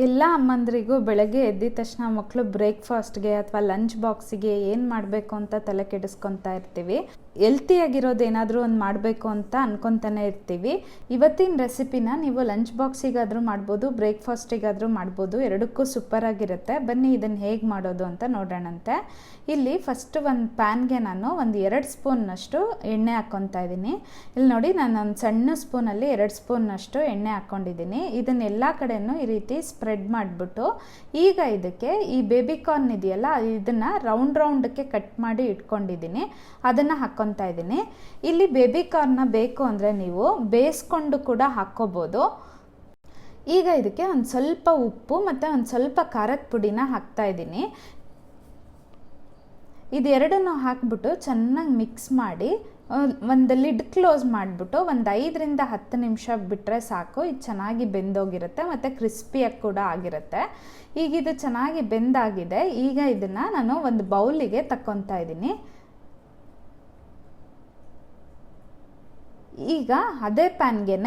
ಎಲ್ಲ ಅಮ್ಮಂದ್ರಿಗೂ ಬೆಳಗ್ಗೆ ಎದ್ದಿದ ತಕ್ಷಣ ಮಕ್ಕಳು ಬ್ರೇಕ್ಫಾಸ್ಟ್ಗೆ ಅಥವಾ ಲಂಚ್ ಬಾಕ್ಸಿಗೆ ಏನು ಮಾಡಬೇಕು ಅಂತ ತಲೆ ಕೆಡಿಸ್ಕೊತಾ ಇರ್ತೀವಿ. ಹೆಲ್ತಿಯಾಗಿರೋದೇನಾದರೂ ಒಂದು ಮಾಡಬೇಕು ಅಂತ ಅನ್ಕೊತಾನೆ ಇರ್ತೀವಿ. ಇವತ್ತಿನ ರೆಸಿಪಿನ ನೀವು ಲಂಚ್ ಬಾಕ್ಸಿಗಾದರೂ ಮಾಡ್ಬೋದು, ಬ್ರೇಕ್ಫಾಸ್ಟಿಗಾದರೂ ಮಾಡ್ಬೋದು, ಎರಡಕ್ಕೂ ಸೂಪರಾಗಿರುತ್ತೆ. ಬನ್ನಿ ಇದನ್ನು ಹೇಗೆ ಮಾಡೋದು ಅಂತ ನೋಡೋಣಂತೆ. ಇಲ್ಲಿ ಫಸ್ಟ್ ಒಂದು ಪ್ಯಾನ್ಗೆ ನಾನು ಒಂದು 2 ಸ್ಪೂನ್ನಷ್ಟು ಎಣ್ಣೆ ಹಾಕ್ಕೊತಾ ಇದ್ದೀನಿ. ಇಲ್ಲಿ ನೋಡಿ, ನಾನು ಒಂದು ಸಣ್ಣ ಸ್ಪೂನಲ್ಲಿ 2 ಸ್ಪೂನ್ನಷ್ಟು ಎಣ್ಣೆ ಹಾಕ್ಕೊಂಡಿದ್ದೀನಿ. ಇದನ್ನೆಲ್ಲ ಕಡೆಯೂ ಈ ರೀತಿ ಸ್ಪ್ರೆಡ್ ಮಾಡಿಬಿಟ್ಟು ಈಗ ಇದಕ್ಕೆ ಈ ಬೇಬಿ ಕಾರ್ನ್ ಇದೆಯಲ್ಲ, ಇದನ್ನು ರೌಂಡ್ಗೆ ಕಟ್ ಮಾಡಿ ಇಟ್ಕೊಂಡಿದ್ದೀನಿ, ಅದನ್ನು ಹಾಕ್ಕೊತಾ ಇದ್ದೀನಿ. ಇಲ್ಲಿ ಬೇಬಿ ಕಾರ್ನ ಬೇಕು ಅಂದರೆ ನೀವು ಬೇಯಿಸ್ಕೊಂಡು ಕೂಡ ಹಾಕ್ಕೋಬೋದು. ಈಗ ಇದಕ್ಕೆ ಒಂದು ಸ್ವಲ್ಪ ಉಪ್ಪು ಮತ್ತು ಒಂದು ಸ್ವಲ್ಪ ಖಾರದ ಪುಡಿನ ಹಾಕ್ತಾ ಇದ್ದೀನಿ. ಇದೆರಡನ್ನು ಹಾಕ್ಬಿಟ್ಟು ಚೆನ್ನಾಗಿ ಮಿಕ್ಸ್ ಮಾಡಿ ಒಂದು ಲಿಡ್ ಕ್ಲೋಸ್ ಮಾಡಿಬಿಟ್ಟು ಒಂದು 5ರಿಂದ 10 ನಿಮಿಷ ಬಿಟ್ಟರೆ ಸಾಕು. ಇದು ಚೆನ್ನಾಗಿ ಬೆಂದೋಗಿರುತ್ತೆ ಮತ್ತು ಕ್ರಿಸ್ಪಿಯಾಗಿ ಕೂಡ ಆಗಿರುತ್ತೆ. ಈಗ ಇದು ಚೆನ್ನಾಗಿ ಬೆಂದಾಗಿದೆ. ಈಗ ಇದನ್ನು ನಾನು ಒಂದು ಬೌಲಿಗೆ ತಕ್ಕೊತಾ ಇದ್ದೀನಿ. ಈಗ ಅದೇ ಪ್ಯಾನ್ಗೆ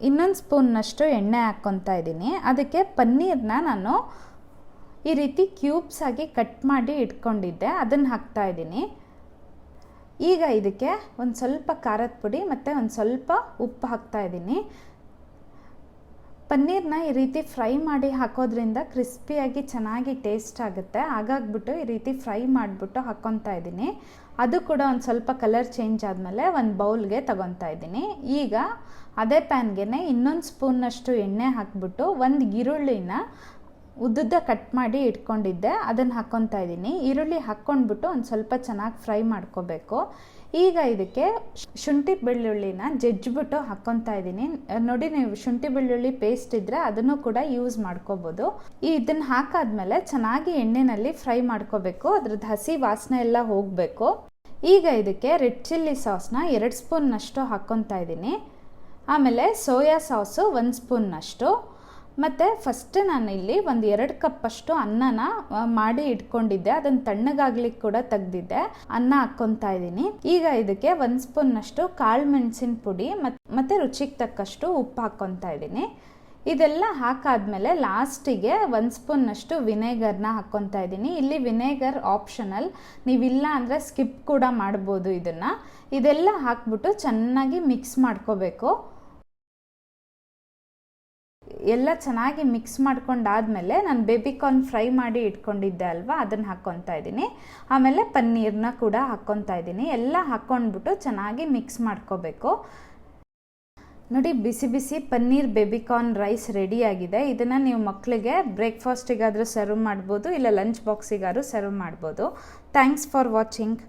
ಇನ್ನೊಂದು ಸ್ಪೂನ್ನಷ್ಟು ಎಣ್ಣೆ ಹಾಕ್ಕೊತಾ ಇದ್ದೀನಿ. ಅದಕ್ಕೆ ಪನ್ನೀರನ್ನ ನಾನು ಈ ರೀತಿ ಕ್ಯೂಬ್ಸ್ ಆಗಿ ಕಟ್ ಮಾಡಿ ಇಟ್ಕೊಂಡಿದ್ದೆ, ಅದನ್ನು ಹಾಕ್ತಾ ಇದ್ದೀನಿ. ಈಗ ಇದಕ್ಕೆ ಒಂದು ಸ್ವಲ್ಪ ಖಾರದ ಪುಡಿ ಮತ್ತು ಒಂದು ಸ್ವಲ್ಪ ಉಪ್ಪು ಹಾಕ್ತಾ ಇದ್ದೀನಿ. ಪನ್ನೀರನ್ನ ಈ ರೀತಿ ಫ್ರೈ ಮಾಡಿ ಹಾಕೋದ್ರಿಂದ ಕ್ರಿಸ್ಪಿಯಾಗಿ ಚೆನ್ನಾಗಿ ಟೇಸ್ಟ್ ಆಗುತ್ತೆ. ಹಾಗಾಗ್ಬಿಟ್ಟು ಈ ರೀತಿ ಫ್ರೈ ಮಾಡಿಬಿಟ್ಟು ಹಾಕ್ಕೊತಾ ಇದ್ದೀನಿ. ಅದು ಕೂಡ ಒಂದು ಸ್ವಲ್ಪ ಕಲರ್ ಚೇಂಜ್ ಆದಮೇಲೆ ಒಂದು ಬೌಲ್ಗೆ ತಗೊತಾ ಇದ್ದೀನಿ. ಈಗ ಅದೇ ಪ್ಯಾನ್ಗೆ ಇನ್ನೊಂದು ಸ್ಪೂನ್ನಷ್ಟು ಎಣ್ಣೆ ಹಾಕ್ಬಿಟ್ಟು ಒಂದು ಈರುಳ್ಳಿನ ಉದ್ದುದ್ದ ಕಟ್ ಮಾಡಿ ಇಟ್ಕೊಂಡಿದ್ದೆ, ಅದನ್ನು ಹಾಕ್ಕೊತಾ ಇದ್ದೀನಿ. ಈರುಳ್ಳಿ ಹಾಕ್ಕೊಂಡ್ಬಿಟ್ಟು ಒಂದು ಸ್ವಲ್ಪ ಚೆನ್ನಾಗಿ ಫ್ರೈ ಮಾಡ್ಕೋಬೇಕು. ಈಗ ಇದಕ್ಕೆ ಶುಂಠಿ ಬೆಳ್ಳುಳ್ಳಿನ ಜಜ್ಜಿಬಿಟ್ಟು ಹಾಕ್ಕೊತಾ ಇದ್ದೀನಿ. ನೋಡಿ, ನೀವು ಶುಂಠಿ ಬೆಳ್ಳುಳ್ಳಿ ಪೇಸ್ಟ್ ಇದ್ದರೆ ಅದನ್ನು ಕೂಡ ಯೂಸ್ ಮಾಡ್ಕೋಬೋದು. ಇದನ್ನು ಹಾಕಾದ್ಮೇಲೆ ಚೆನ್ನಾಗಿ ಎಣ್ಣೆಯಲ್ಲಿ ಫ್ರೈ ಮಾಡ್ಕೋಬೇಕು, ಅದ್ರದ್ದು ಹಸಿ ವಾಸನೆ ಎಲ್ಲ ಹೋಗಬೇಕು. ಈಗ ಇದಕ್ಕೆ ರೆಡ್ ಚಿಲ್ಲಿ ಸಾಸ್ನ 2 ಸ್ಪೂನ್ನಷ್ಟು ಹಾಕ್ಕೊತಾ ಇದ್ದೀನಿ. ಆಮೇಲೆ ಸೋಯಾ ಸಾಸು 1 ಸ್ಪೂನ್ನಷ್ಟು, ಮತ್ತು ಫಸ್ಟ್ ನಾನು ಇಲ್ಲಿ ಒಂದು 2 ಕಪ್ಪಷ್ಟು ಅನ್ನನ ಮಾಡಿ ಇಟ್ಕೊಂಡಿದ್ದೆ, ಅದನ್ನು ತಣ್ಣಗಾಗ್ಲಿಕ್ಕೆ ಕೂಡ ತೆಗ್ದಿದ್ದೆ. ಅನ್ನ ಹಾಕ್ಕೊತಾ ಇದ್ದೀನಿ. ಈಗ ಇದಕ್ಕೆ 1 ಸ್ಪೂನ್ನಷ್ಟು ಕಾಳು ಮೆಣಸಿನ ಪುಡಿ ಮತ್ತು ರುಚಿಗೆ ತಕ್ಕಷ್ಟು ಉಪ್ಪು ಹಾಕ್ಕೊತಾ ಇದ್ದೀನಿ. ಇದೆಲ್ಲ ಹಾಕಾದ್ಮೇಲೆ ಲಾಸ್ಟಿಗೆ 1 ಸ್ಪೂನ್ನಷ್ಟು ವಿನೇಗರ್ನ ಹಾಕ್ಕೊತಾ ಇದ್ದೀನಿ. ಇಲ್ಲಿ ವಿನೇಗರ್ ಆಪ್ಷನಲ್, ನೀವಿಲ್ಲ ಅಂದರೆ ಸ್ಕಿಪ್ ಕೂಡ ಮಾಡ್ಬೋದು ಇದನ್ನು. ಇದೆಲ್ಲ ಹಾಕ್ಬಿಟ್ಟು ಚೆನ್ನಾಗಿ ಮಿಕ್ಸ್ ಮಾಡ್ಕೋಬೇಕು. ಎಲ್ಲ ಚೆನ್ನಾಗಿ ಮಿಕ್ಸ್ ಮಾಡ್ಕೊಂಡಾದ್ಮೇಲೆ ನಾನು ಬೇಬಿ ಕಾರ್ನ್ ಫ್ರೈ ಮಾಡಿ ಇಟ್ಕೊಂಡಿದ್ದೆ ಅಲ್ವಾ, ಅದನ್ನು ಹಾಕ್ಕೊತಾ ಇದ್ದೀನಿ. ಆಮೇಲೆ ಪನ್ನೀರನ್ನ ಕೂಡ ಹಾಕ್ಕೊತಾ ಇದ್ದೀನಿ. ಎಲ್ಲ ಹಾಕ್ಕೊಂಡ್ಬಿಟ್ಟು ಚೆನ್ನಾಗಿ ಮಿಕ್ಸ್ ಮಾಡ್ಕೋಬೇಕು. ನೋಡಿ, ಬಿಸಿ ಬಿಸಿ ಪನ್ನೀರ್ ಬೇಬಿ ಕಾರ್ನ್ ರೈಸ್ ರೆಡಿಯಾಗಿದೆ. ಇದನ್ನು ನೀವು ಮಕ್ಕಳಿಗೆ ಬ್ರೇಕ್ಫಾಸ್ಟಿಗಾದರೂ ಸರ್ವ್ ಮಾಡ್ಬೋದು, ಇಲ್ಲ ಲಂಚ್ ಬಾಕ್ಸಿಗಾದರೂ ಸರ್ವ್ ಮಾಡ್ಬೋದು. Thanks for watching.